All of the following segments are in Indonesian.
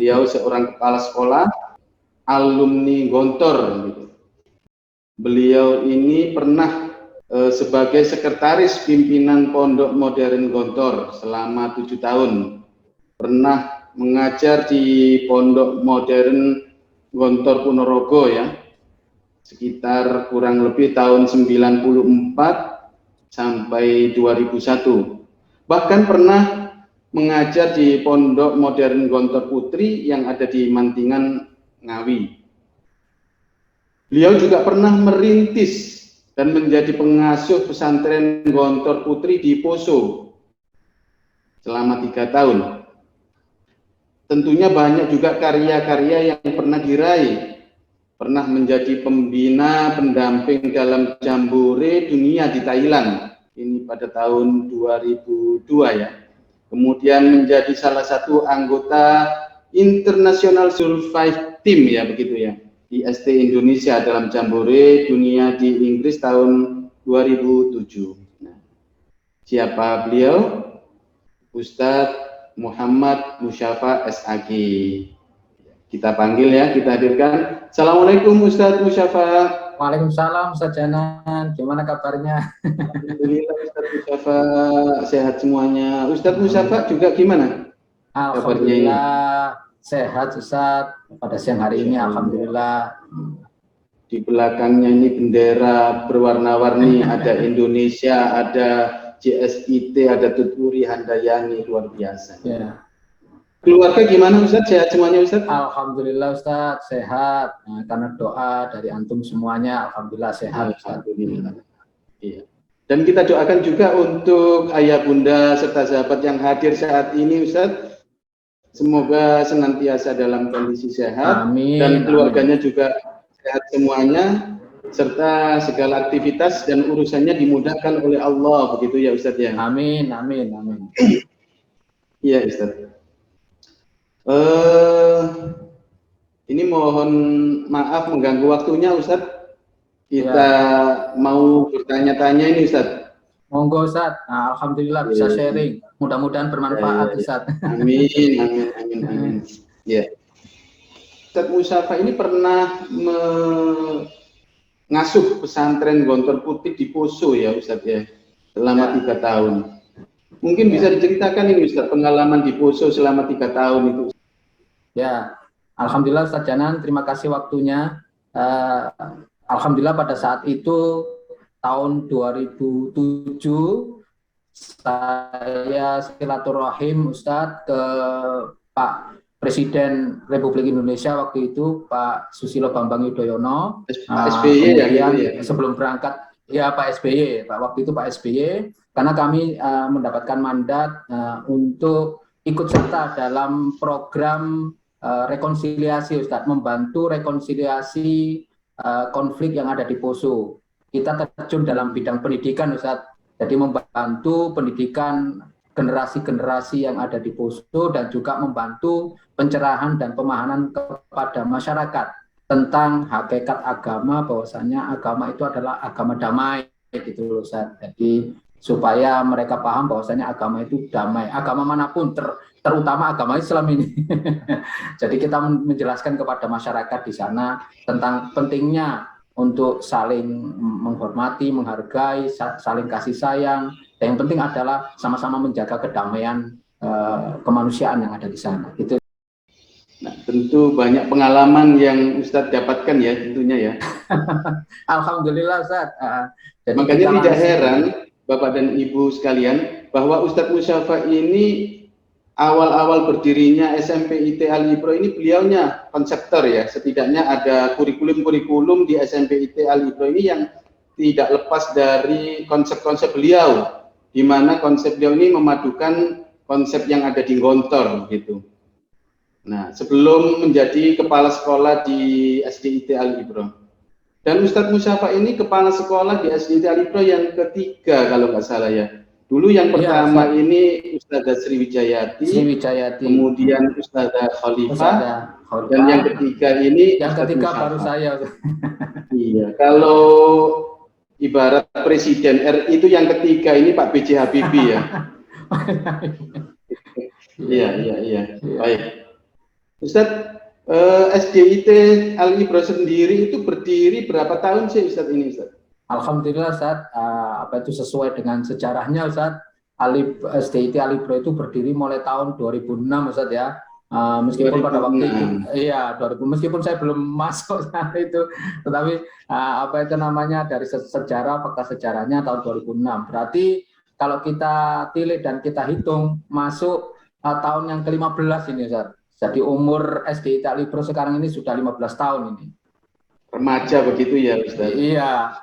Beliau seorang kepala sekolah, alumni Gontor gitu. Beliau ini pernah sebagai sekretaris pimpinan Pondok Modern Gontor selama 7 tahun. Pernah mengajar di Pondok Modern Gontor Ponorogo ya, sekitar kurang lebih tahun 94 sampai 2001. Bahkan pernah mengajar di Pondok Modern Gontor Putri yang ada di Mantingan, Ngawi. Beliau juga pernah merintis dan menjadi pengasuh pesantren Gontor Putri di Poso selama 3 tahun. Tentunya banyak juga karya-karya yang pernah diraih. Pernah menjadi pembina pendamping dalam Jambore Dunia di Thailand. Ini pada tahun 2002 ya. Kemudian menjadi salah satu anggota International Survive Team ya begitu ya. IST Indonesia dalam Jambore Dunia di Inggris tahun 2007. Nah, siapa beliau? Ustadz Muhammad Musyafa SAG. Kita panggil ya, kita hadirkan. Assalamualaikum Ustadz Musyafa. Waalaikumsalam Ustadz Janan. Gimana kabarnya? Alhamdulillah Ustadz Musyafa sehat semuanya. Ustadz Musyafa juga gimana? Alhamdulillah sehat Ustadz. Pada siang hari ini alhamdulillah. Di belakangnya ini bendera berwarna-warni, ada Indonesia, ada JSIT, ada Tuturi Handayani, luar biasa. Ya. Keluarga gimana Ustadz? Sehat semuanya Ustadz? Alhamdulillah Ustadz sehat. Nah, karena doa dari antum semuanya, alhamdulillah sehat. Alhamdulillah. Iya. Dan kita doakan juga untuk ayah bunda serta sahabat yang hadir saat ini Ustadz. Semoga senantiasa dalam kondisi sehat. Amin, dan keluarganya amin. juga sehat semuanya, serta segala aktivitas dan urusannya dimudahkan oleh Allah, begitu ya Ustadz ya. Amin, amin, amin. Iya Ustadz. Ini mohon maaf mengganggu waktunya Ustadz. Kita mau bertanya-tanya ini Ustadz. Monggo Ustadz. Nah, alhamdulillah bisa sharing. Mudah-mudahan bermanfaat Ustadz. Amin, amin, amin, amin. Ya. Ustadz Musyafa ini pernah mengasuh pesantren Gontor Putih di Poso ya Ustadz ya, selama 3 tahun. Mungkin bisa diceritakan ini Ustadz, pengalaman di Poso selama 3 tahun itu. Ya, alhamdulillah Ustadz Janan, terima kasih waktunya. Alhamdulillah pada saat itu tahun 2007 saya silaturahim Ustadz ke Pak Presiden Republik Indonesia waktu itu Pak Susilo Bambang Yudhoyono. Pak SBY ya, sebelum berangkat ya Pak SBY, waktu itu Pak SBY, karena kami mendapatkan mandat untuk ikut serta dalam program rekonsiliasi Ustadz, membantu rekonsiliasi konflik yang ada di Poso. Kita terjun dalam bidang pendidikan Ustadz, jadi membantu pendidikan generasi-generasi yang ada di Poso dan juga membantu pencerahan dan pemahaman kepada masyarakat tentang hakikat agama, bahwasanya agama itu adalah agama damai gitu Ustadz. Jadi supaya mereka paham bahwasanya agama itu damai, agama manapun, terutama agama Islam ini. Jadi kita menjelaskan kepada masyarakat di sana tentang pentingnya untuk saling menghormati, menghargai, saling kasih sayang. Dan yang penting adalah sama-sama menjaga kedamaian kemanusiaan yang ada di sana. Gitu. Nah, tentu banyak pengalaman yang Ustadz dapatkan ya tentunya ya. Alhamdulillah Ustadz. Jadi makanya tidak heran Bapak dan Ibu sekalian bahwa Ustadz Musyafa ini awal-awal berdirinya SMPIT Al-Ibro ini beliaunya konseptor ya. Setidaknya ada kurikulum-kurikulum di SMPIT Al-Ibro ini yang tidak lepas dari konsep-konsep beliau, di mana konsep beliau ini memadukan konsep yang ada di Gontor gitu. Nah, sebelum menjadi kepala sekolah di SDIT Al-Ibro. Dan Ustadz Musyafa ini kepala sekolah di SDIT Al-Ibro yang ketiga kalau nggak salah ya. Dulu yang pertama ini Ustazah Sriwijayati, kemudian Ustazah Khalifah, dan yang ketiga ini yang ketiga baru saya. Iya, kalau ibarat Presiden RI itu yang ketiga ini Pak B.J. Habibie ya. Iya. Baik. Ustadz, SDIT Al-Ibro sendiri itu berdiri berapa tahun sih Ustadz ini Ustadz? Alhamdulillah Ustadz, apa itu sesuai dengan sejarahnya Ustadz. SDIT Al-Ibro itu berdiri mulai tahun 2006 Ustadz ya. Meskipun 2006. pada waktu itu, iya 2000, meskipun saya belum masuk saat itu, tetapi apa itu namanya dari sejarah, fakta sejarahnya tahun 2006. Berarti kalau kita tilik dan kita hitung masuk tahun yang ke-15 ini Ustadz. Jadi umur SDIT Al-Ibro sekarang ini sudah 15 tahun ini. Remaja begitu ya Ustaz?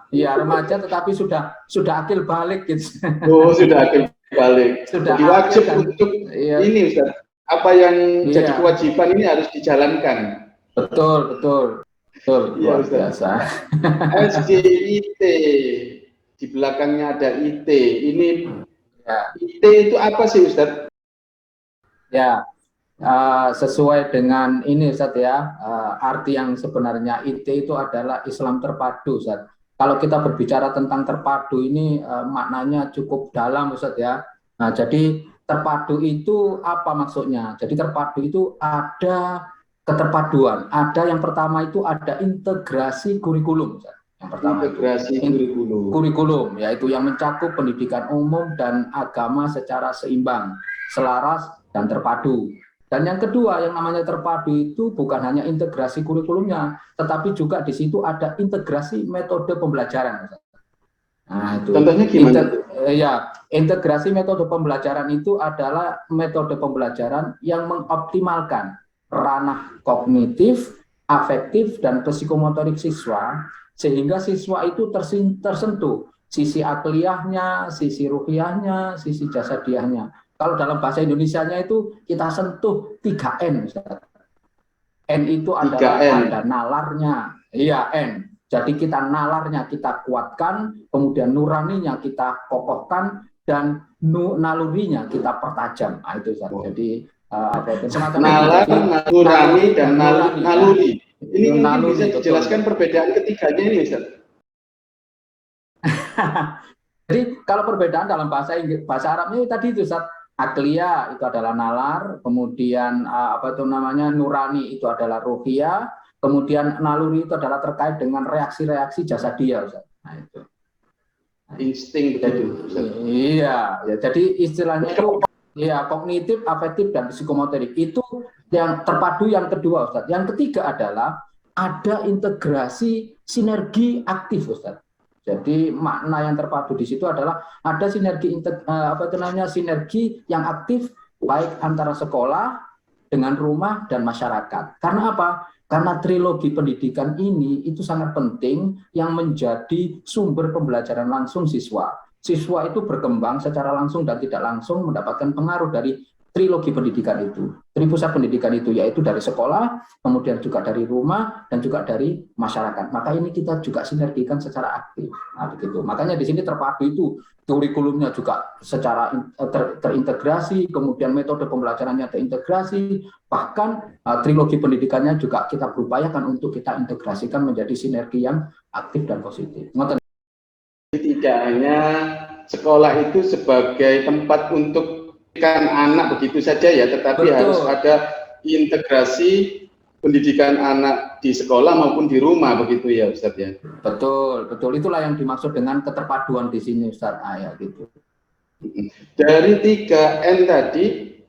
Iya remaja, tetapi sudah akil balik gitu. Oh, sudah akil balik. Sudah jadi wajib dan, untuk ini Ustaz, apa yang jadi kewajiban ini harus dijalankan. Betul. Iya biasa. SDIT, di belakangnya ada IT. Ini IT itu apa sih Ustaz? Ya, sesuai dengan ini Ustaz ya, arti yang sebenarnya IT itu adalah Islam terpadu Ustaz. Kalau kita berbicara tentang terpadu ini maknanya cukup dalam Ustaz ya. Nah, jadi terpadu itu apa maksudnya? Jadi terpadu itu ada keterpaduan. Ada yang pertama itu ada integrasi kurikulum Ustaz. Yang pertama integrasi kurikulum, yaitu yang mencakup pendidikan umum dan agama secara seimbang, selaras dan terpadu. Dan yang kedua, yang namanya terpadu itu bukan hanya integrasi kurikulumnya, tetapi juga di situ ada integrasi metode pembelajaran. Nah, itu. Contohnya gimana? Integrasi metode pembelajaran itu adalah metode pembelajaran yang mengoptimalkan ranah kognitif, afektif, dan psikomotorik siswa, sehingga siswa itu tersentuh sisi akliyahnya, sisi ruhiyahnya, sisi jasadiahnya. Kalau dalam bahasa Indonesianya itu kita sentuh 3N. N itu adalah ada nalarnya. Iya, N. Jadi kita nalarnya kita kuatkan, kemudian nuraninya kita kokohkan, dan nalurinya kita pertajam. Nah, itu jadi nalar, nurani, dan naluri. Ini mungkin bisa dijelaskan perbedaan ketiganya ini, Ustaz? Jadi kalau perbedaan dalam bahasa Arabnya tadi itu Ustaz, akliyah itu adalah nalar, kemudian nurani itu adalah ruhiyah, kemudian naluri itu adalah terkait dengan reaksi-reaksi jasadiah Ustaz. Nah, itu. Insting begitu. Iya, ya, jadi istilahnya itu kognitif, afektif, dan psikomotorik. Itu yang terpadu yang kedua Ustaz. Yang ketiga adalah ada integrasi sinergi aktif Ustaz. Jadi makna yang terpadu di situ adalah ada sinergi sinergi yang aktif baik antara sekolah dengan rumah dan masyarakat. Karena apa? Karena trilogi pendidikan ini itu sangat penting yang menjadi sumber pembelajaran langsung siswa. Siswa itu berkembang secara langsung dan tidak langsung mendapatkan pengaruh dari trilogi pendidikan itu. Tripusat pendidikan itu yaitu dari sekolah, kemudian juga dari rumah, dan juga dari masyarakat. Maka ini kita juga sinergikan secara aktif. Nah, begitu. Makanya di sini terpadu itu kurikulumnya juga secara terintegrasi, kemudian metode pembelajarannya terintegrasi, bahkan trilogi pendidikannya juga kita berupayakan untuk kita integrasikan menjadi sinergi yang aktif dan positif. Tidak hanya sekolah itu sebagai tempat untuk anak begitu saja ya, tetapi harus ada integrasi pendidikan anak di sekolah maupun di rumah begitu ya Ustaz ya. Betul. Itulah yang dimaksud dengan keterpaduan di sini Ustaz. Gitu. Dari 3N tadi,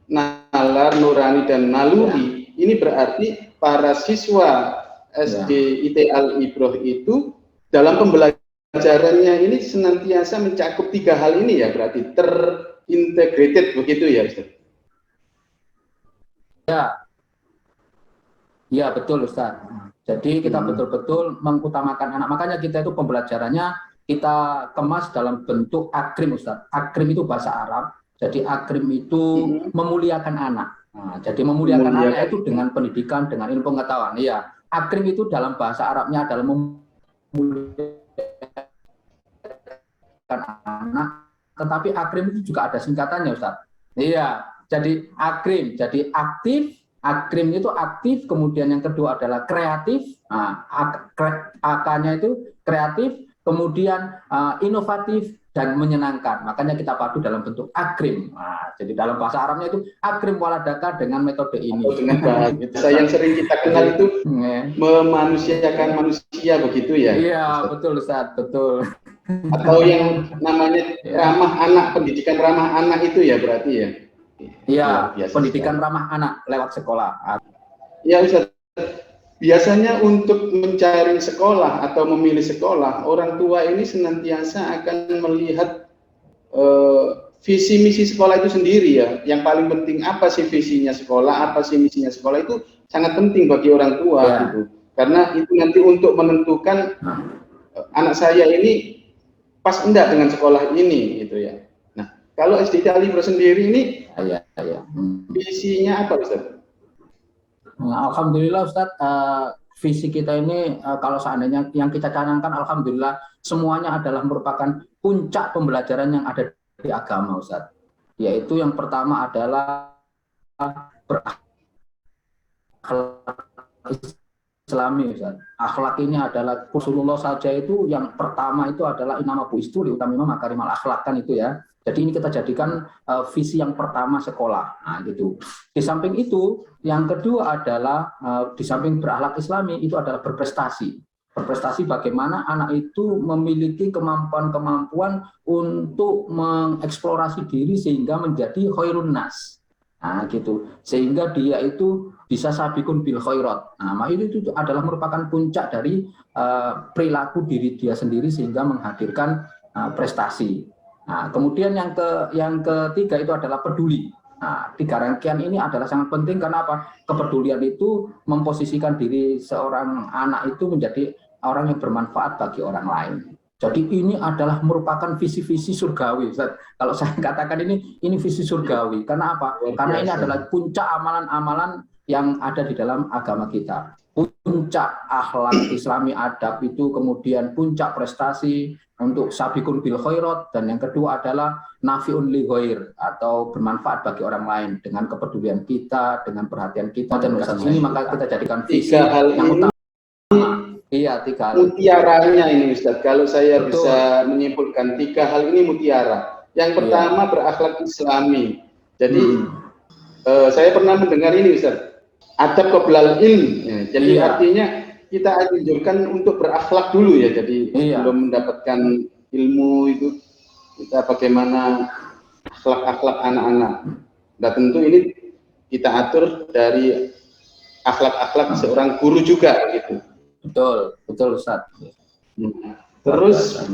nalar, nurani, dan naluri, ini berarti para siswa SDIT Al-Ibro itu dalam pembelajarannya ini senantiasa mencakup 3 hal ini ya, berarti integrated begitu ya Ustaz? Ya betul Ustaz. Jadi kita betul-betul mengutamakan anak. Makanya kita itu pembelajarannya kita kemas dalam bentuk akrim Ustaz. Akrim itu bahasa Arab. Jadi akrim itu memuliakan anak. Nah, jadi memuliakan anak itu dengan pendidikan, dengan ilmu pengetahuan. Iya. Akrim itu dalam bahasa Arabnya adalah memuliakan anak. Tetapi akrim itu juga ada singkatannya Ustaz. Iya, jadi akrim, jadi aktif, akrim itu aktif, kemudian yang kedua adalah kreatif, AK-nya itu kreatif, kemudian inovatif, dan menyenangkan. Makanya kita padu dalam bentuk akrim. Nah, jadi dalam bahasa Arabnya itu akrim waladaka dengan metode ini. Atau dengan bahasa yang sering kita kenal itu memanusiakan manusia, begitu ya? Iya, betul Ustaz, betul. Atau yang namanya ramah anak, pendidikan ramah anak itu ya berarti ya? Iya, pendidikan ramah anak lewat sekolah. Ya Ustaz, biasanya untuk mencari sekolah atau memilih sekolah, orang tua ini senantiasa akan melihat visi misi sekolah itu sendiri ya. Yang paling penting apa sih visinya sekolah, apa sih misinya sekolah, itu sangat penting bagi orang tua gitu. Karena itu nanti untuk menentukan anak saya ini pas enggak dengan sekolah ini gitu ya. Nah, kalau SDIT Al Ibro sendiri ini visinya apa Ustaz? Nah, alhamdulillah Ustadz, visi kita ini kalau seandainya yang kita canangkan, alhamdulillah semuanya adalah merupakan puncak pembelajaran yang ada di agama Ustadz. Yaitu yang pertama adalah berakhlak Islami Ustadz. Akhlak ini adalah Rasulullah saja itu yang pertama itu adalah inama bu'istu liutammima makarimal akhlak kan itu ya. Jadi ini kita jadikan visi yang pertama sekolah. Nah, gitu. Di samping itu, yang kedua adalah di samping berakhlak Islami itu adalah berprestasi. Berprestasi bagaimana anak itu memiliki kemampuan-kemampuan untuk mengeksplorasi diri sehingga menjadi khairun nas. Nah, gitu. Sehingga dia itu bisa sabikun bil khairat. Nah, itu adalah merupakan puncak dari perilaku diri dia sendiri sehingga menghadirkan prestasi. Nah, kemudian yang ketiga itu adalah peduli. Nah, tiga rangkaian ini adalah sangat penting karena apa? Kepedulian itu memposisikan diri seorang anak itu menjadi orang yang bermanfaat bagi orang lain. Jadi ini adalah merupakan visi-visi surgawi. Kalau saya katakan ini visi surgawi. Karena apa? Karena ini adalah puncak amalan-amalan yang ada di dalam agama kita. Puncak akhlak Islami adab itu, kemudian puncak prestasi untuk sabikun bil khairat, dan yang kedua adalah nafiun li ghair atau bermanfaat bagi orang lain dengan kepedulian kita, dengan perhatian kita dan ini maka kita jadikan visi yang utama. Iya, tiga hal. Mutiaranya ini Ustadz, kalau saya bisa menyimpulkan tiga hal ini mutiara. Yang pertama berakhlak Islami. Jadi saya pernah mendengar ini Ustadz, adab qoblal ilm. Ya, jadi artinya kita anjurkan untuk berakhlak dulu ya. Jadi sebelum mendapatkan ilmu itu kita bagaimana akhlak-akhlak anak-anak. Dan tentu ini kita atur dari akhlak-akhlak seorang guru juga gitu. Betul Ustaz. Terus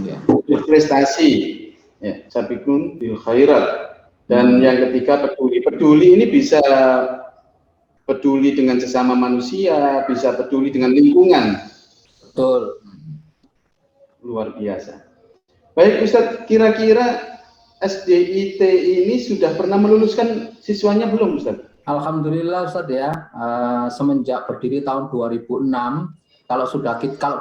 berprestasi, ya, sabikun bil khairat. Dan yang ketiga peduli. Peduli ini bisa peduli dengan sesama manusia, bisa peduli dengan lingkungan. Betul. Luar biasa. Baik Ustadz, kira-kira SDIT ini sudah pernah meluluskan siswanya belum Ustadz? Alhamdulillah Ustadz ya, semenjak berdiri tahun 2006, kalau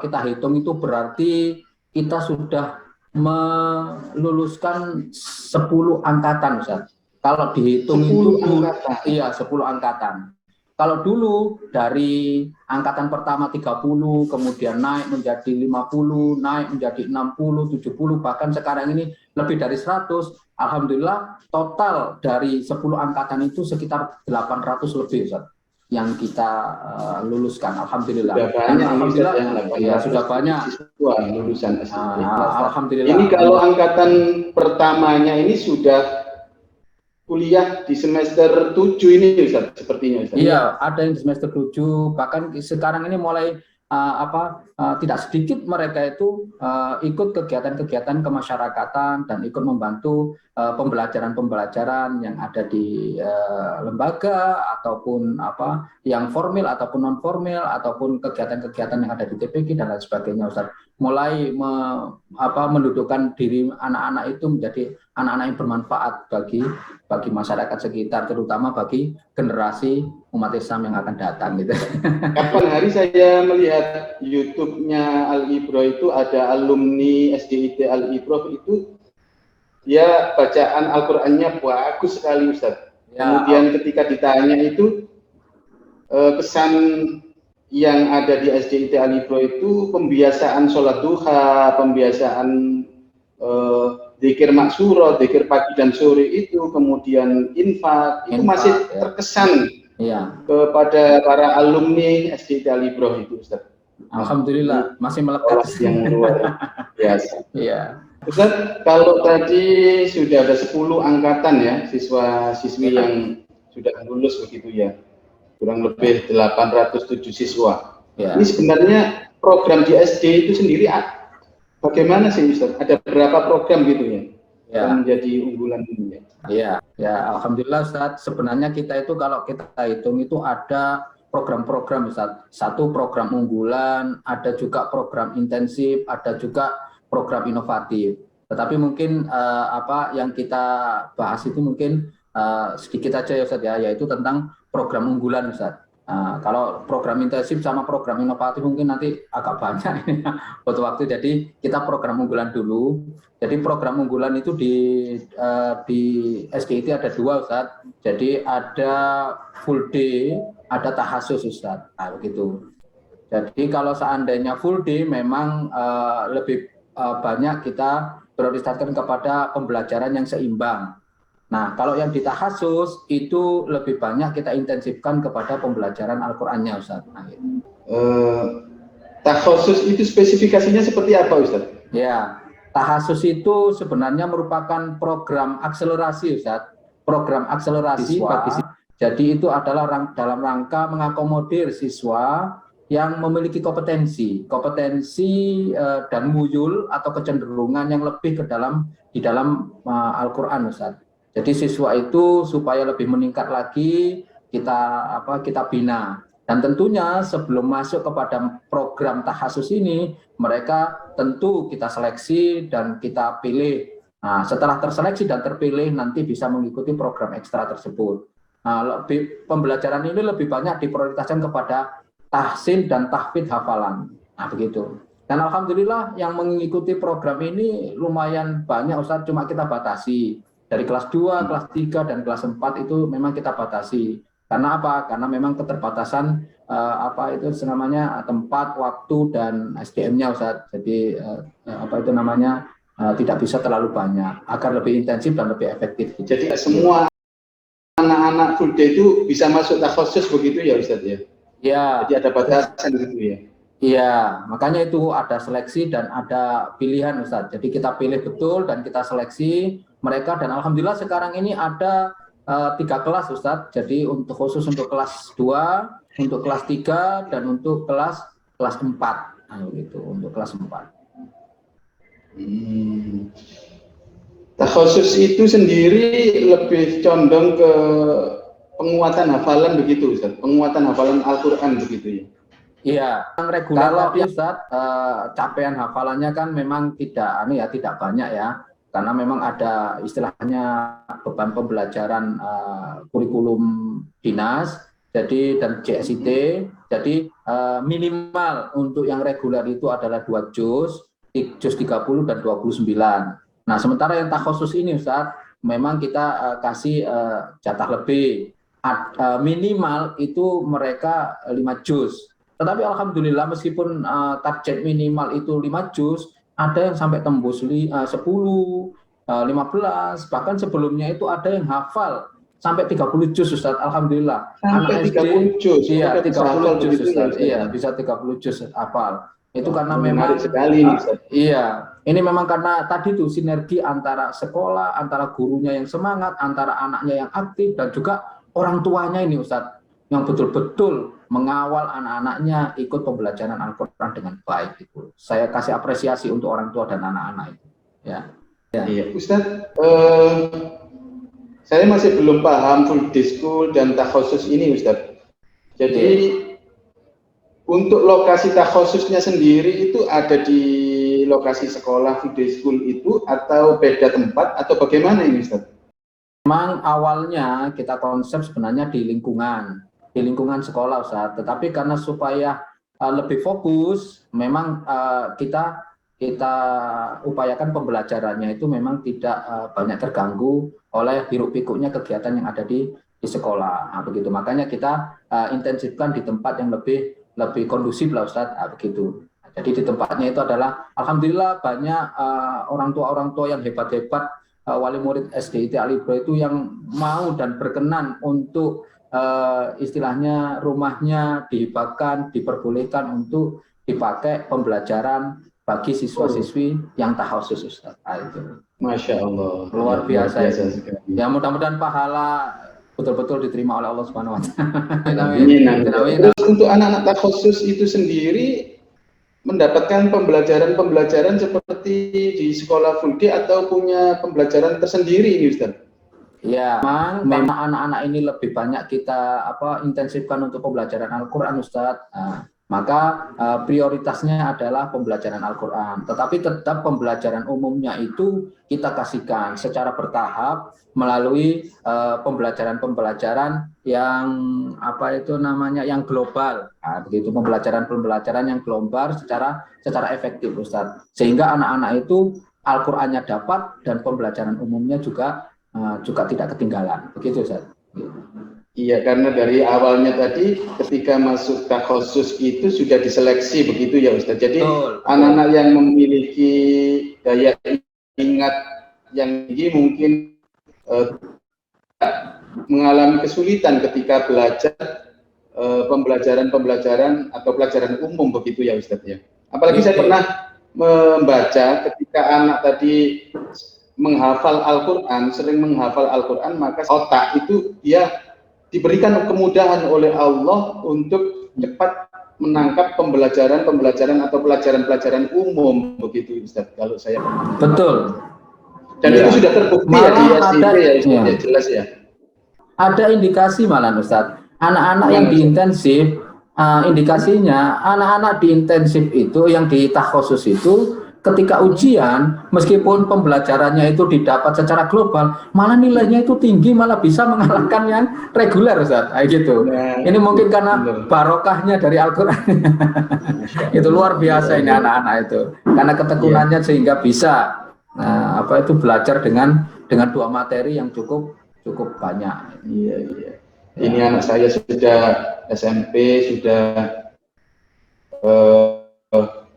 kita hitung itu berarti kita sudah meluluskan 10 angkatan Ustadz. Kalau dihitung 10 itu angkatan. Iya, 10 angkatan. Kalau dulu dari angkatan pertama 30, kemudian naik menjadi 50, naik menjadi 60, 70, bahkan sekarang ini lebih dari 100. Alhamdulillah total dari 10 angkatan itu sekitar 800 lebih Ustaz, yang kita luluskan. Alhamdulillah. Sudah banyak, alhamdulillah ya, sudah banyak siswa lulusan SDIT. Alhamdulillah. Ini kalau angkatan pertamanya ini sudah kuliah di semester 7 ini Ustaz, sepertinya Ustaz. Iya, ada yang di semester 7, bahkan sekarang ini mulai tidak sedikit mereka itu ikut kegiatan-kegiatan kemasyarakatan dan ikut membantu pembelajaran-pembelajaran yang ada di lembaga ataupun yang formal ataupun non formal ataupun kegiatan-kegiatan yang ada di TPQ dan lain sebagainya Ustaz. Mulai mendudukkan diri anak-anak itu menjadi anak-anak yang bermanfaat bagi masyarakat sekitar, terutama bagi generasi umat Islam yang akan datang gitu. Kapan hari saya melihat YouTube-nya Al Ibro itu ada alumni SDIT Al Ibro itu ya bacaan Al-Qur'annya bagus sekali Ustaz. Ya, kemudian ketika ditanya itu kesan yang ada di SDIT Al Ibro itu pembiasaan sholat duha, pembiasaan dzikir maksuro, dzikir pagi dan sore itu, kemudian infak, itu masih terkesan kepada para alumni SDIT Al-Ibroh itu, Ustaz. Alhamdulillah, masih melekat yang luar biasa. Iya. Ustaz, kalau tadi sudah ada 10 angkatan ya, siswa-siswi yang sudah lulus begitu ya, kurang lebih 807 siswa. Ini sebenarnya program di SD itu sendiri bagaimana sih Ustaz? Ada berapa program gitu ya yang menjadi unggulan ini ya? Ya, alhamdulillah Ustaz. Sebenarnya kita itu kalau kita hitung itu ada program-program Ustaz. Satu program unggulan, ada juga program intensif, ada juga program inovatif. Tetapi mungkin apa yang kita bahas itu mungkin sedikit aja ya Ustaz ya, yaitu tentang program unggulan Ustaz. Kalau program intensif sama program inovatif mungkin nanti agak banyak ini butuh waktu. Jadi kita program unggulan dulu. Jadi program unggulan itu di SDIT ada 2 Ustaz. Jadi ada full day, ada tahasus Ustaz. Nah, begitu. Jadi kalau seandainya full day memang lebih banyak kita prioritaskan kepada pembelajaran yang seimbang. Nah, kalau yang di tahasus itu lebih banyak kita intensifkan kepada pembelajaran Al-Qur'annya, Ustaz. Nah, gitu. Tahasus itu spesifikasinya seperti apa, Ustaz? Ya, tahasus itu sebenarnya merupakan program akselerasi, Ustaz. Program akselerasi bagi siswa. Jadi itu adalah dalam rangka mengakomodir siswa yang memiliki kompetensi dan muyul atau kecenderungan yang lebih di dalam Al-Qur'an, Ustaz. Jadi siswa itu supaya lebih meningkat lagi kita bina. Dan tentunya sebelum masuk kepada program tahasus ini, mereka tentu kita seleksi dan kita pilih. Nah, setelah terseleksi dan terpilih nanti bisa mengikuti program ekstra tersebut. Nah, pembelajaran ini lebih banyak diprioritaskan kepada tahsin dan tahfidz hafalan. Nah, begitu. Dan alhamdulillah yang mengikuti program ini lumayan banyak Ustaz, cuma kita batasi. Dari kelas 2, kelas 3, dan kelas 4 itu memang kita batasi. Karena apa? Karena memang keterbatasan tempat, waktu, dan SDM-nya Ustaz. Jadi tidak bisa terlalu banyak agar lebih intensif dan lebih efektif. Jadi semua anak-anak full day itu bisa masuk tahasus begitu ya Ustaz ya? Iya. Jadi ada batasan gitu ya? Iya, makanya itu ada seleksi dan ada pilihan Ustaz. Jadi kita pilih betul dan kita seleksi mereka, dan alhamdulillah sekarang ini ada 3 kelas Ustaz. Jadi khusus untuk kelas 2, untuk kelas 3, dan untuk kelas 4. Nah, gitu, untuk kelas 4. Tahasus itu sendiri lebih condong ke penguatan hafalan begitu Ustaz. Penguatan hafalan Al-Qur'an begitu ya. Iya, yang reguler tadi Ustaz, capaian hafalannya kan memang tidak banyak ya. Karena memang ada istilahnya beban pembelajaran kurikulum dinas, jadi dan JSIT, jadi minimal untuk yang reguler itu adalah 2 juz 30 dan 29. Nah, sementara yang takhusus ini Ustaz, memang kita kasih jatah lebih, minimal itu mereka 5 juz. Tetapi alhamdulillah meskipun target minimal itu 5 juz, ada yang sampai tembus 10, 15, bahkan sebelumnya itu ada yang hafal sampai 30 juz Ustaz. Alhamdulillah. Sampai 30 juz. Iya, 30 juz Ustaz. Iya, bisa 30 juz hafal. Itu karena memang sekali nih Ustaz. Iya, ini memang karena tadi tuh sinergi antara sekolah, antara gurunya yang semangat, antara anaknya yang aktif, dan juga orang tuanya ini Ustaz, yang betul-betul mengawal anak-anaknya ikut pembelajaran Al-Qur'an dengan baik itu. Saya kasih apresiasi untuk orang tua dan anak-anak itu. Ya. Iya, Ustaz, saya masih belum paham full day school dan takhusus ini Ustaz. Jadi untuk lokasi takhususnya sendiri itu ada di lokasi sekolah full day school itu atau beda tempat atau bagaimana ini Ustaz? Memang awalnya kita konsep sebenarnya di lingkungan sekolah Ustaz, tetapi karena supaya lebih fokus, memang kita upayakan pembelajarannya itu memang tidak banyak terganggu oleh hiruk-pikuknya kegiatan yang ada di sekolah. Nah, begitu, makanya kita intensifkan di tempat yang lebih kondusif lah Ustaz. Nah, begitu. Jadi di tempatnya itu adalah alhamdulillah banyak orang tua yang hebat-hebat, wali murid SDIT Alibro itu yang mau dan berkenan untuk istilahnya rumahnya dihibahkan, diperbolehkan untuk dipakai pembelajaran bagi siswa-siswi yang tahausus, Ustaz. Itu. Masya Allah. Luar biasa. Sekali. Ya mudah-mudahan pahala betul-betul diterima oleh Allah Subhanahu wa Ta'ala. Terus untuk anak-anak takhusus itu sendiri mendapatkan pembelajaran seperti di sekolah full day atau punya pembelajaran tersendiri ini, Ustaz? Ya, memang anak-anak ini lebih banyak kita intensifkan untuk pembelajaran Al-Qur'an, Ustaz. Maka prioritasnya adalah pembelajaran Al-Qur'an. Tetapi tetap pembelajaran umumnya itu kita kasihkan secara bertahap melalui pembelajaran yang yang global. Begitu pembelajaran yang global secara efektif, Ustaz. Sehingga anak-anak itu Al-Qur'annya dapat dan pembelajaran umumnya juga tidak ketinggalan. Begitu, Ustaz. Iya, karena dari awalnya tadi ketika masuk takhusus itu sudah diseleksi begitu ya, Ustaz. Jadi anak-anak yang memiliki daya ingat yang tinggi mungkin mengalami kesulitan ketika belajar pembelajaran atau pelajaran umum begitu ya, Ustaz ya. Apalagi saya pernah membaca ketika anak tadi sering menghafal Al-Quran, maka otak itu dia diberikan kemudahan oleh Allah untuk cepat menangkap pembelajaran atau pelajaran umum begitu, Ustaz, kalau saya pernah. Betul. Dan itu sudah terbukti ya di SMP ya, Ustaz, ya, jelas ya. Ada indikasi malah, Ustaz, anak-anak yang diintensif, indikasinya anak-anak diintensif itu yang di takhusus itu ketika ujian, meskipun pembelajarannya itu didapat secara global, malah nilainya itu tinggi, malah bisa mengalahkan yang reguler, Ustaz. Gitu. Nah, ini mungkin karena barokahnya dari Al-Quran. Itu luar biasa ini anak-anak itu. Karena ketekunannya sehingga bisa belajar dengan 2 materi yang cukup banyak. Iya. Ini anak saya sudah SMP, sudah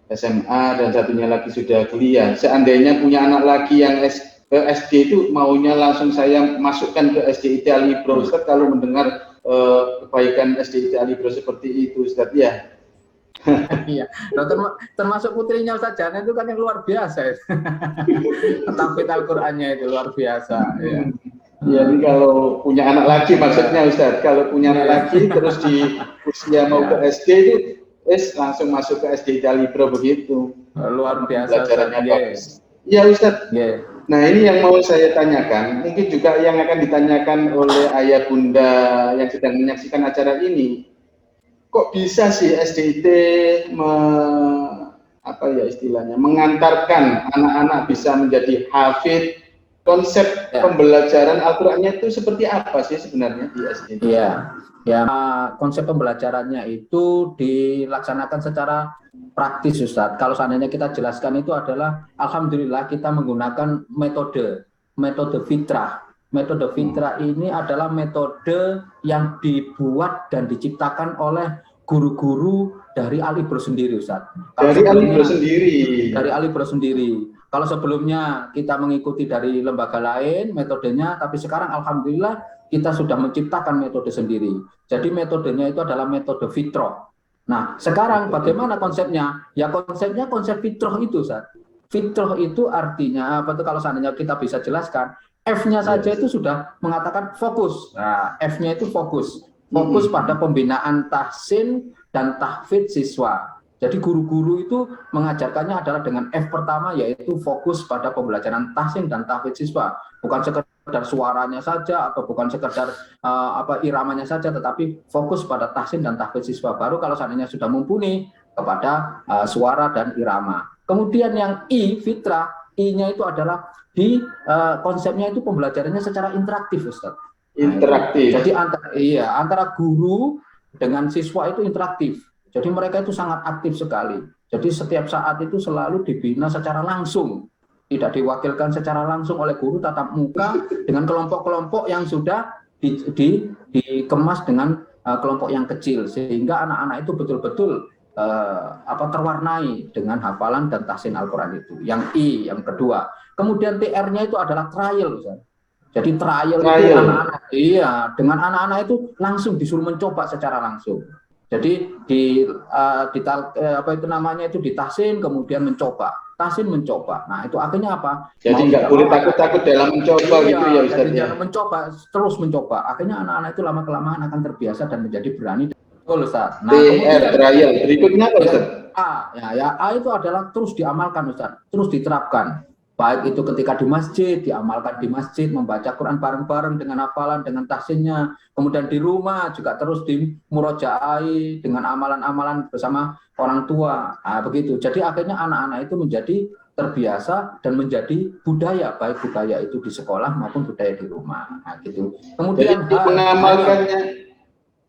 SMA, dan satunya lagi sudah kuliah. Seandainya punya anak lagi yang SD itu maunya langsung saya masukkan ke SDIT Alibro, Ustaz, kalau mendengar kebaikan SDIT Alibro seperti itu, Ustaz ya. Iya, termasuk putrinya Ustaz Jana itu kan yang luar biasa. Tahfidz Al-Qur'annya itu luar biasa. Ya. Ya, ini kalau punya anak lagi maksudnya, Ustaz, kalau punya anak lagi terus di usia mau ke SD itu langsung masuk ke SDIT Alibro begitu. Luar biasa. Pelajarannya bagus. Iya, Ustaz. Nah, ini yang mau saya tanyakan, mungkin juga yang akan ditanyakan oleh ayah bunda yang sedang menyaksikan acara ini. Kok bisa sih SDIT mengantarkan anak-anak bisa menjadi hafid? Konsep pembelajaran Al-Qur'annya itu seperti apa sih sebenarnya di SDIT? Ya, konsep pembelajarannya itu dilaksanakan secara praktis, Ustaz. Kalau seandainya kita jelaskan itu adalah, alhamdulillah kita menggunakan metode fitrah. Metode fitrah ini adalah metode yang dibuat dan diciptakan oleh guru-guru dari Alibro sendiri, Ustaz. Dari Alibro sendiri. Kalau sebelumnya kita mengikuti dari lembaga lain metodenya, tapi sekarang alhamdulillah kita sudah menciptakan metode sendiri. Jadi metodenya itu adalah metode fitrah. Nah, sekarang bagaimana konsepnya? Ya konsepnya konsep fitrah itu, Ustaz. Fitrah itu artinya apa tuh, kalau seandainya kita bisa jelaskan, F-nya saja itu sudah mengatakan fokus. Nah, F-nya itu fokus pada pembinaan tahsin dan tahfidz siswa. Jadi guru-guru itu mengajarkannya adalah dengan F pertama, yaitu fokus pada pembelajaran tahsin dan tahfidz siswa. Bukan sekedar suaranya saja atau bukan sekedar iramanya saja, tetapi fokus pada tahsin dan tahfidz siswa. Baru kalau seandainya sudah mumpuni kepada suara dan irama. Kemudian yang I, fitrah, I-nya itu adalah konsepnya itu pembelajarannya secara interaktif, Ustaz. Interaktif. Jadi antara guru dengan siswa itu interaktif. Jadi mereka itu sangat aktif sekali. Jadi setiap saat itu selalu dibina secara langsung. Tidak diwakilkan secara langsung oleh guru tatap muka dengan kelompok-kelompok yang sudah dikemas dengan kelompok yang kecil. Sehingga anak-anak itu betul-betul terwarnai dengan hafalan dan tahsin Al-Quran itu. Yang yang kedua. Kemudian TR-nya itu adalah trial, Ustaz. Jadi trial itu anak-anak, iya, dengan anak-anak itu langsung disuruh mencoba secara langsung. Jadi itu ditahsin, kemudian mencoba, tahsin mencoba. Nah itu akhirnya apa? Jadi nggak boleh takut-takut dalam mencoba, iya, gitu ya Ustaz. Jadi jangan mencoba, terus mencoba. Akhirnya anak-anak itu lama kelamaan akan terbiasa dan menjadi berani. Betul, Ustaz. Nah, TR trial berikutnya apa, Ustaz? A itu adalah terus diamalkan, Ustaz, terus diterapkan. Baik itu ketika di masjid, diamalkan di masjid, membaca Quran bareng-bareng dengan hafalan, dengan tahsinnya. Kemudian di rumah juga terus dimurojaai dengan amalan-amalan bersama orang tua. Nah, begitu. Jadi akhirnya anak-anak itu menjadi terbiasa dan menjadi budaya, baik budaya itu di sekolah maupun budaya di rumah. Nah, gitu. Kemudian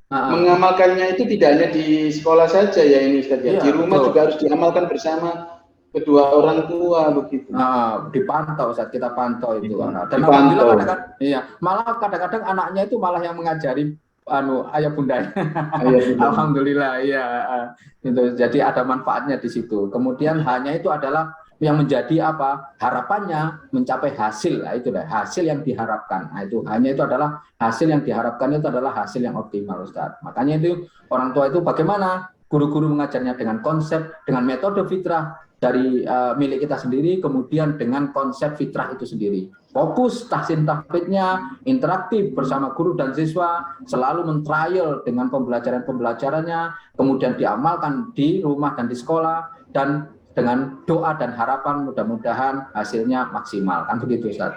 mengamalkannya itu tidak hanya di sekolah saja ya ini Ustaz ya. Di rumah juga harus diamalkan bersama kedua orang tua begitu. Dipantau saat kita pantau itu. Dan alhamdulillah malah kadang-kadang anaknya itu malah yang mengajari ayah bundanya. Alhamdulillah, iya. Itu jadi ada manfaatnya di situ. Kemudian hanya itu adalah yang menjadi harapannya mencapai hasil. Nah, itu hasil yang diharapkan. Nah, itu hanya itu adalah hasil yang diharapkan, itu adalah hasil yang optimal, Ustaz. Makanya itu orang tua itu bagaimana guru-guru mengajarnya dengan konsep, dengan metode fitrah dari milik kita sendiri, kemudian dengan konsep fitrah itu sendiri. Fokus tahsin tahfidnya, interaktif bersama guru dan siswa, selalu men-trial dengan pembelajarannya, kemudian diamalkan di rumah dan di sekolah, dan dengan doa dan harapan mudah-mudahan hasilnya maksimal. Kan begitu, Ustaz?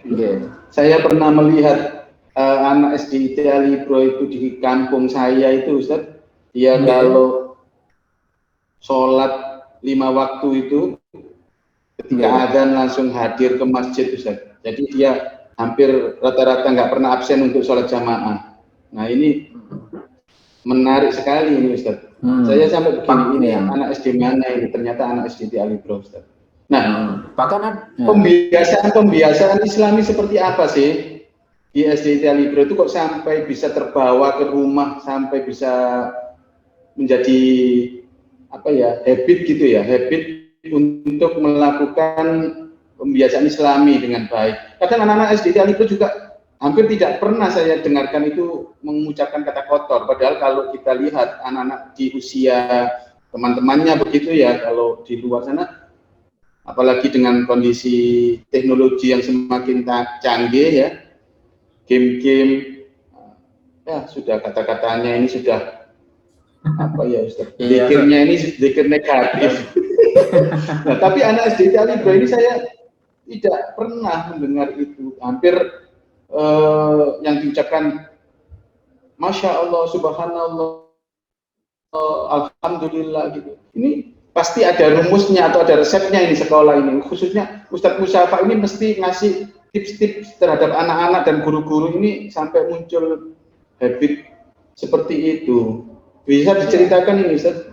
Okay. Saya pernah melihat anak SD IT Alibro itu di kampung saya itu, Ustaz. Dia kalau sholat 5 waktu itu ketika adzan langsung hadir ke masjid, Ustaz. Jadi dia hampir rata-rata nggak pernah absen untuk sholat jamaah. Nah ini menarik sekali ini, Ustaz. Saya sampai begini, ini anak SD mana ini? Ternyata anak SD di Alibro, Ustaz. Nah, pembiasaan Islami seperti apa sih di SD di Alibro itu kok sampai bisa terbawa ke rumah, sampai bisa menjadi habit gitu ya, habit untuk melakukan pembiasaan Islami dengan baik. Kadang anak-anak SD di Alibro juga hampir tidak pernah saya dengarkan itu mengucapkan kata kotor. Padahal kalau kita lihat anak-anak di usia teman-temannya begitu ya, kalau di luar sana, apalagi dengan kondisi teknologi yang semakin canggih ya, game-game, ya sudah kata-katanya ini sudah Ustaz? Zikirnya ini zikir negatif. Nah, tapi anak SD Alibro ini saya tidak pernah mendengar itu. Hampir yang diucapkan Masya Allah, Subhanallah, Alhamdulillah gitu. Ini pasti ada rumusnya atau ada resepnya ini sekolah ini. Khususnya Ustadz Musyafa ini mesti ngasih tips-tips terhadap anak-anak dan guru-guru ini sampai muncul habit seperti itu. Bisa diceritakan ini, Ustaz?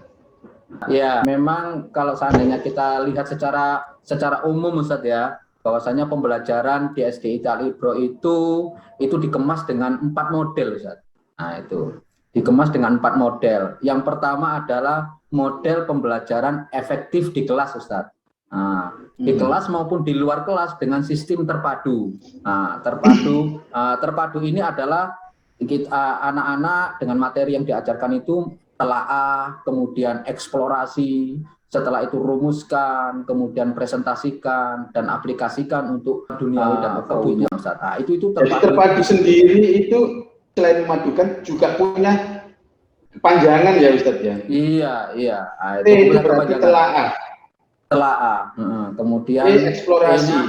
Ya, memang kalau seandainya kita lihat secara umum, Ustaz ya, bahwasanya pembelajaran di SD IT Alibro itu dikemas dengan 4 model, Ustaz. Nah, itu dikemas dengan 4 model. Yang pertama adalah model pembelajaran efektif di kelas, Ustaz. Nah, di kelas maupun di luar kelas dengan sistem terpadu. Nah, terpadu ini adalah anak-anak dengan materi yang diajarkan itu telaah, kemudian eksplorasi, setelah itu rumuskan, kemudian presentasikan dan aplikasikan untuk dunia dan kebutuhan Ustaz. Nah, itu terpadu. Jadi terpadu sendiri itu selain memadukan juga punya kepanjangan ya Ustaz ya. Iya. Itu berarti telaah. Kemudian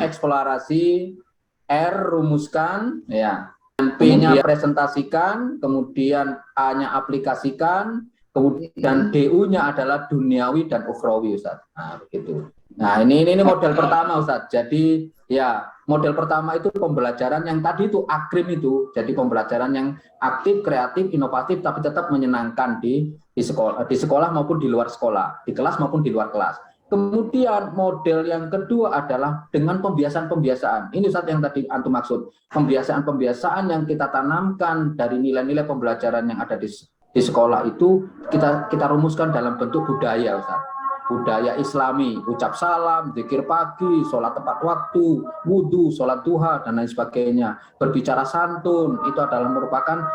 eksplorasi, R rumuskan, ya. P-nya presentasikan, kemudian A-nya aplikasikan, kemudian DU-nya adalah duniawi dan ukhrawi, Ustaz. Nah, begitu. Nah, ini model pertama, Ustaz. Jadi, ya, model pertama itu pembelajaran yang tadi itu akrim itu. Jadi pembelajaran yang aktif, kreatif, inovatif, tapi tetap menyenangkan di sekolah maupun di luar sekolah, di kelas maupun di luar kelas. Kemudian model yang kedua adalah dengan pembiasaan-pembiasaan. Ini Ustaz yang tadi antum maksud. Pembiasaan-pembiasaan yang kita tanamkan dari nilai-nilai pembelajaran yang ada di di sekolah itu kita rumuskan dalam bentuk budaya, Ustaz. Budaya Islami, ucap salam, zikir pagi, sholat tepat waktu, wudhu, sholat duha, dan lain sebagainya. Berbicara santun, itu adalah merupakan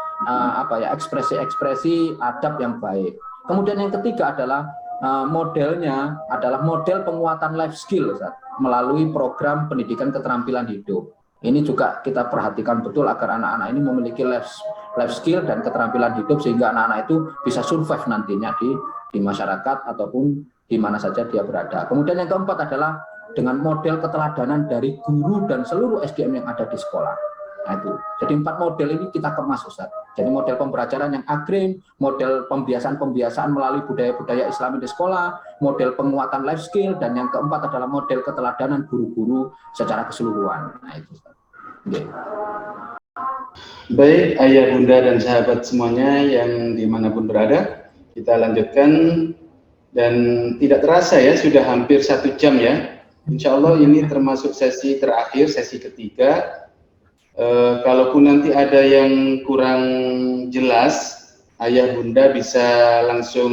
ekspresi-ekspresi adab yang baik. Kemudian yang ketiga adalah modelnya adalah model penguatan life skill, Ustaz, melalui program pendidikan keterampilan hidup. Ini juga kita perhatikan betul agar anak-anak ini memiliki life skill dan keterampilan hidup sehingga anak-anak itu bisa survive nantinya di masyarakat ataupun di mana saja dia berada. Kemudian yang keempat adalah dengan model keteladanan dari guru dan seluruh SDM yang ada di sekolah. Nah itu. Jadi 4 model ini kita kemas, Ustaz. Jadi model pembelajaran yang agrim, model pembiasaan melalui budaya-budaya Islami di sekolah, model penguatan life skill, dan yang keempat adalah model keteladanan guru-guru secara keseluruhan. Nah itu, Ustaz. Okay. Baik, ayah, bunda, dan sahabat semuanya yang dimanapun berada, kita lanjutkan. Dan tidak terasa ya, sudah hampir 1 jam ya. Insya Allah ini termasuk sesi terakhir, sesi ketiga. Kalaupun nanti ada yang kurang jelas, ayah bunda bisa langsung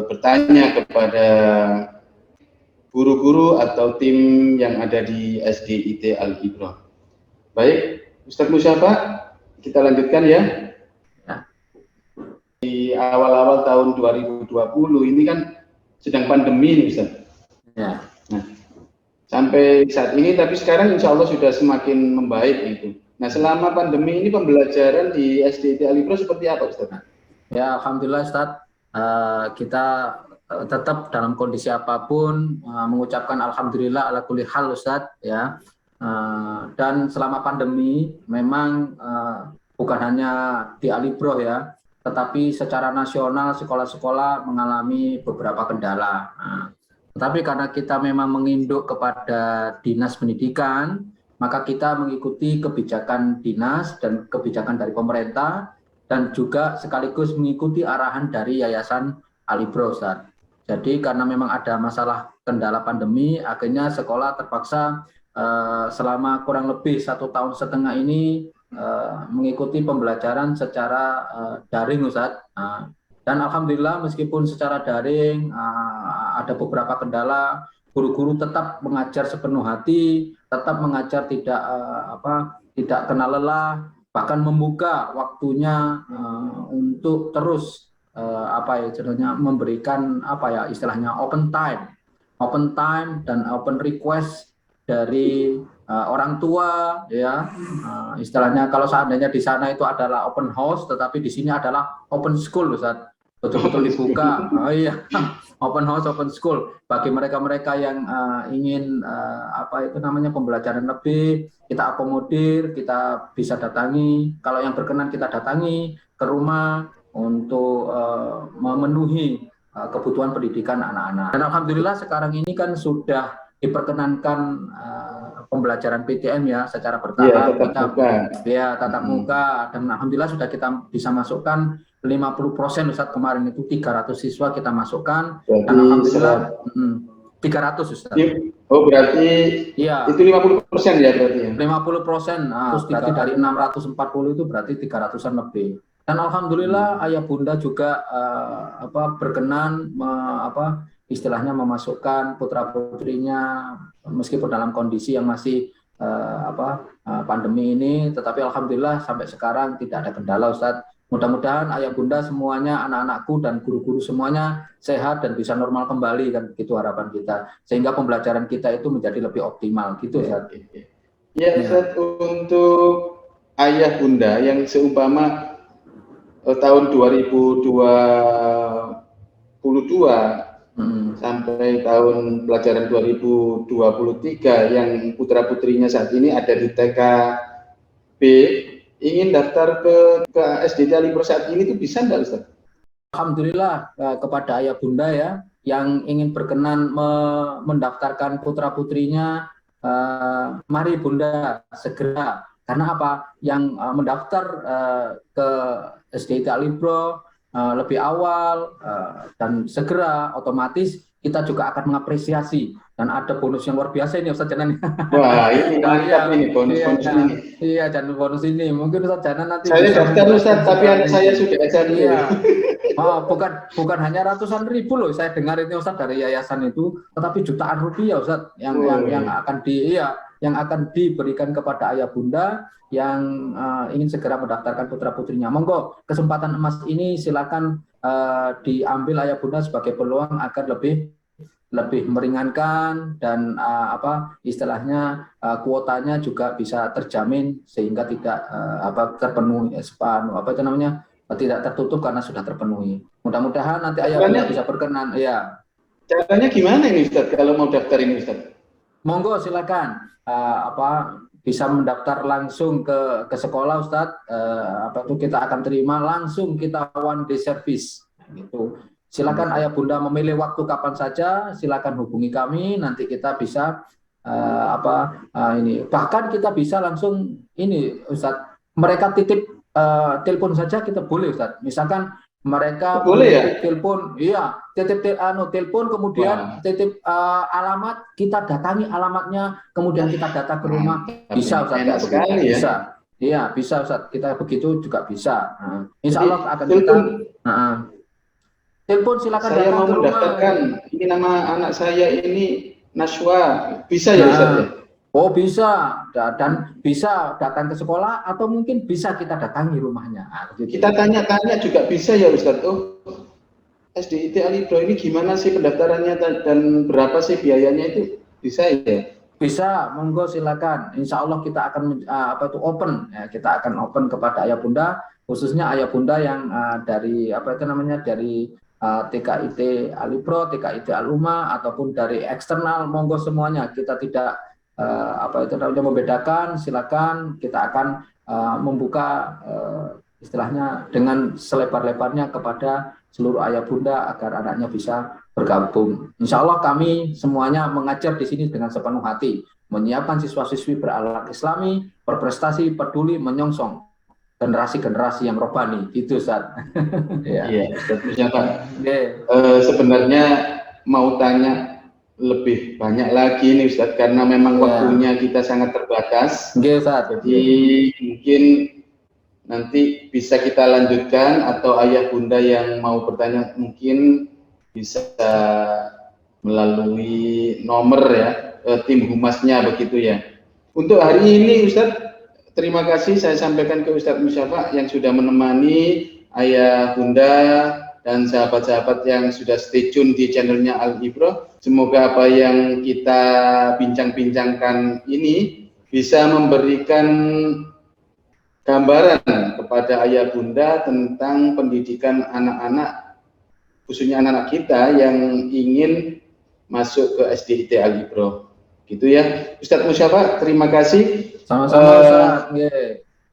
bertanya kepada guru-guru atau tim yang ada di SDIT Al-Ibrah. Baik, Ustadz Musyafa, kita lanjutkan ya. Di awal-awal tahun 2020 ini kan sedang pandemi nih, Ustaz. Ya. Nah, sampai saat ini, tapi sekarang insya Allah sudah semakin membaik gitu. Nah, selama pandemi ini pembelajaran di SDIT Al-Ibrah seperti apa, Ustaz? Ya, alhamdulillah, Ustaz. Kita tetap dalam kondisi apapun mengucapkan alhamdulillah ala kulli hal, Ustaz, ya. Dan selama pandemi memang bukan hanya di Al-Ibrah ya, tetapi secara nasional sekolah-sekolah mengalami beberapa kendala. Tetapi karena kita memang menginduk kepada dinas pendidikan, maka kita mengikuti kebijakan dinas dan kebijakan dari pemerintah, dan juga sekaligus mengikuti arahan dari Yayasan Al-Ibrah, Ustaz. Jadi karena memang ada masalah kendala pandemi, akhirnya sekolah terpaksa selama kurang lebih 1,5 tahun ini mengikuti pembelajaran secara daring, Ustaz. Dan alhamdulillah meskipun secara daring ada beberapa kendala, guru-guru tetap mengajar sepenuh hati, tetap mengajar tidak kenal lelah, bahkan membuka waktunya untuk terus memberikan istilahnya open time dan open request dari orang tua, ya, istilahnya kalau seandainya di sana itu adalah open house, tetapi di sini adalah open school, Ustaz. Betul-betul dibuka. Oh iya, open house, open school bagi mereka-mereka yang ingin pembelajaran lebih, kita akomodir, kita bisa datangi. Kalau yang berkenan kita datangi ke rumah untuk memenuhi kebutuhan pendidikan anak-anak. Dan alhamdulillah sekarang ini kan sudah diperkenankan pembelajaran PTM ya secara bertahap, tatap muka, dan alhamdulillah sudah kita bisa masukkan 50%, Ustaz. Kemarin itu 300 siswa kita masukkan. Berarti dan alhamdulillah 300, Ustaz. Oh, berarti ya, itu 50% ya berarti ya? 50%, terus berarti dari 640 itu berarti 300-an lebih. Dan alhamdulillah ayah bunda juga berkenan istilahnya memasukkan putra-putrinya meskipun dalam kondisi yang masih pandemi ini, tetapi alhamdulillah sampai sekarang tidak ada kendala, Ustaz. Mudah-mudahan ayah bunda semuanya, anak-anakku dan guru-guru semuanya sehat dan bisa normal kembali, kan begitu harapan kita, sehingga pembelajaran kita itu menjadi lebih optimal gitu, Ustaz. Ya, Ustaz, untuk ayah bunda yang seumpama tahun 2022 sampai tahun pelajaran 2023 yang putra-putrinya saat ini ada di TKB, ingin daftar ke SDIT Al-Ibrah saat ini itu bisa enggak, Ustaz? Alhamdulillah kepada ayah bunda ya yang ingin berkenan mendaftarkan putra-putrinya, mari bunda segera. Karena apa? Yang mendaftar ke SDIT Al-Ibrah lebih awal dan segera, otomatis kita juga akan mengapresiasi dan ada bonus yang luar biasa ini Ustaz Janan. Wah, ini mantap ini bonus-bonus ini. Iya, dan bonus ini mungkin Ustaz Janan nanti saya bisa daftar Ustaz, tapi anak saya sudah SMA. Iya. Oh, bukan hanya ratusan ribu loh, saya dengar ini Ustaz dari yayasan itu, tetapi jutaan rupiah Ustaz yang akan diberikan kepada ayah bunda yang ingin segera mendaftarkan putra putrinya. Monggo, kesempatan emas ini silakan diambil ayah bunda sebagai peluang agar lebih meringankan dan istilahnya kuotanya juga bisa terjamin sehingga tidak terpenuhi tidak tertutup karena sudah terpenuhi. Mudah-mudahan nanti ayah bunda bisa berkenan. Ya. Caranya gimana ini Ustaz kalau mau daftar ini Ustaz? Monggo silakan bisa mendaftar langsung ke sekolah Ustadz. Kita akan terima langsung, kita one day service gitu. Silakan ayah bunda memilih waktu kapan saja, silakan hubungi kami, nanti kita bisa bahkan kita bisa langsung ini Ustadz, mereka titip telepon saja kita boleh Ustadz. Misalkan mereka boleh telepon, titip telepon, kemudian titip alamat, kita datangi alamatnya, kemudian kita data ke rumah, bisa Ustaz. Enak sekali bisa. Iya, bisa Ustaz. Kita begitu juga bisa. Insya Allah akan kita telepon, silakan saya datang mau ke rumah. mendaftarkan, ini nama anak saya ini Naswa, bisa ya Ustaz ya? Oh bisa, dan bisa datang ke sekolah atau mungkin bisa kita datangi rumahnya. Kita tanya-tanya juga bisa ya Ustaz. Oh, SDIT Alibro ini gimana sih pendaftarannya dan berapa sih biayanya itu? Bisa ya? Bisa, monggo silakan. Insya Allah kita akan open, ya, kita akan open kepada ayah bunda, khususnya ayah bunda yang dari dari TKIT Alibro, TKIT Aluma ataupun dari eksternal, monggo semuanya. Kita tidak membedakan, silakan, kita akan membuka istilahnya dengan selebar-lebarnya kepada seluruh ayah bunda agar anaknya bisa bergabung. Insya Allah kami semuanya mengajar di sini dengan sepenuh hati, menyiapkan siswa-siswi berakhlak Islami, berprestasi, peduli, menyongsong generasi-generasi yang rohani. Itu Ustaz. Iya, ternyata sebenarnya mau tanya lebih banyak lagi nih Ustaz, karena memang waktunya kita sangat terbatas. Jadi mungkin nanti bisa kita lanjutkan, atau ayah bunda yang mau bertanya mungkin bisa melalui nomor ya, tim humasnya begitu ya. Untuk hari ini Ustaz, terima kasih saya sampaikan ke Ustadz Musyafa yang sudah menemani ayah bunda dan sahabat-sahabat yang sudah stay tune di channelnya Alibro. Semoga apa yang kita bincang-bincangkan ini bisa memberikan gambaran kepada ayah bunda tentang pendidikan anak-anak, khususnya anak-anak kita yang ingin masuk ke SDIT Alibro. Gitu ya. Ustadz Musyafa, terima kasih. Sama-sama Ustaz.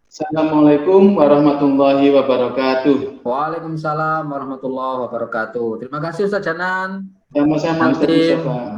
Assalamualaikum warahmatullahi wabarakatuh. Waalaikumsalam warahmatullahi wabarakatuh. Terima kasih Ustaz Janan. Sama-sama Ustaz Musyafa.